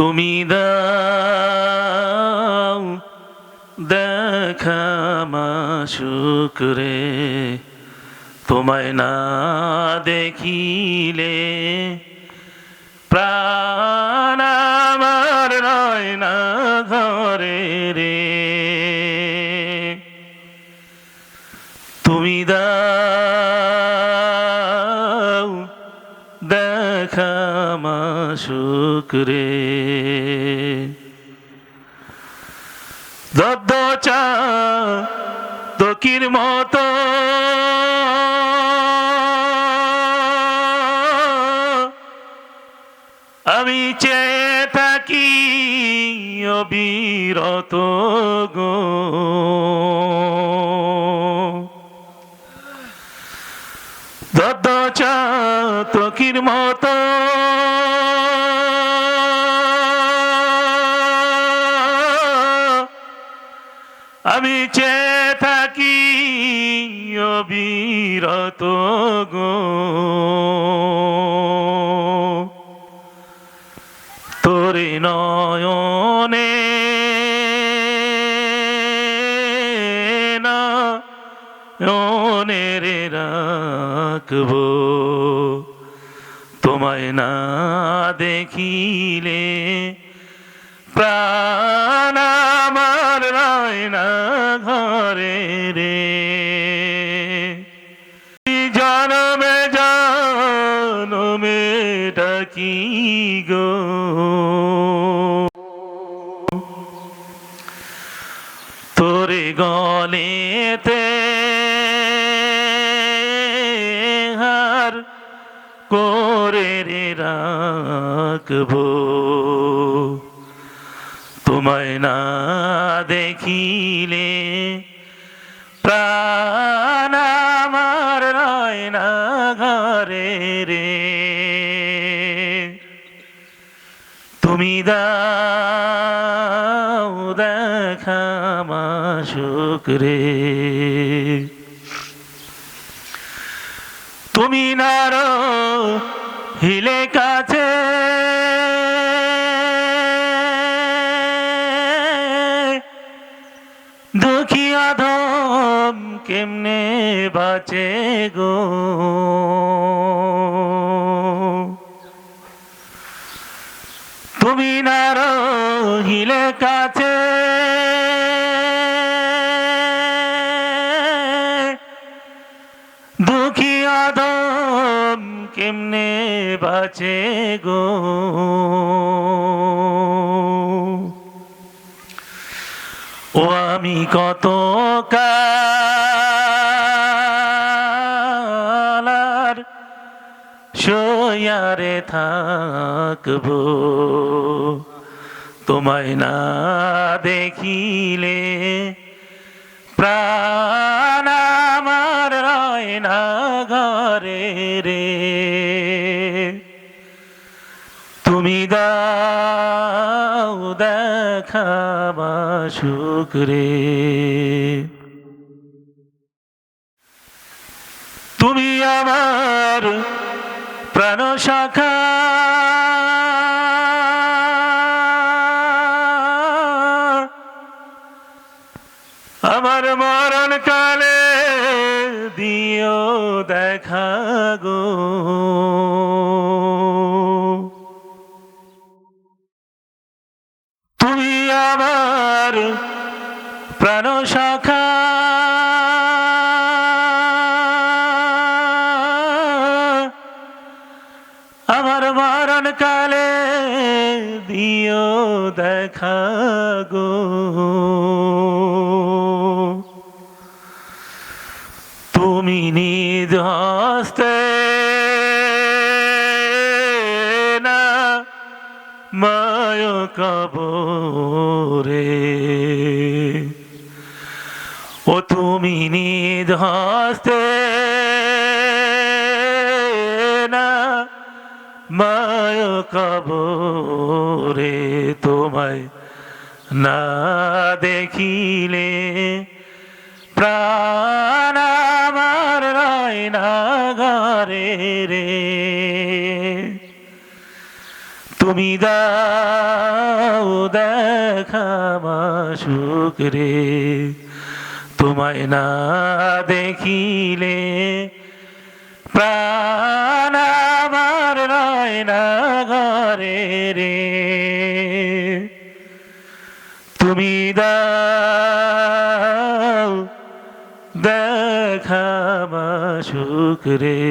তুমি দাও দেখা মাসুক রে, তোমায় না দেখিলে প্রাণ আমার রয় না ঘরে রে। তুমি দাও দেখা মাসুক রে, দদ্দচা তকির মতো আমি চেয়ে থাকি অবিরত গো। দদ্দচা তকির মতো আমি চেয়ে থাকি অবিরত গো। তোরে নয়নে নয়নের রাখবো, তোমায় না দেখিলে প্রাণ আমার রয় না ঘরে রে। জনমে জনমে ডাকি গো, তোরে গলেতে হার করে রে রাখবো, তোমায় না দেখিলে প্রাণ আমার রয় না ঘরে রে। তুমি দাও দেখা মাসুক রে, তুমি না রহিলে কাছে দুঃখী অধম কেমনে বাঁচে গো। তুমি না রহিলে কাছে দুঃখী অধম কেমনে বাঁচে গো। ও আমি কত কালার সয়ারে থাকবো, তোমায় না দেখিলে প্রাণ আমার রয় না ঘরে রে। তুমি দাও দেখা মাসুক রে, তুমি আমার প্রাণ শাখা আমার মরণ কালে দিও দেখা গো। তুমি আমার প্রাণ শাখা আমার মরণ কালে দিও দেখা গো। তুমি নিজ হস্তে না মায় কবরে, ও তুমি নিজ হস্তে না মায় কবরে, তোমায় না দেখিলে প্রাণ আমার রয় না ঘরে রে। তুমি দাও দেখা মাসুক রে, তোমায় না দেখিলে প্রাণ আমার রয় না ঘরে রে। তুমি দাও দেখা মাসুক রে।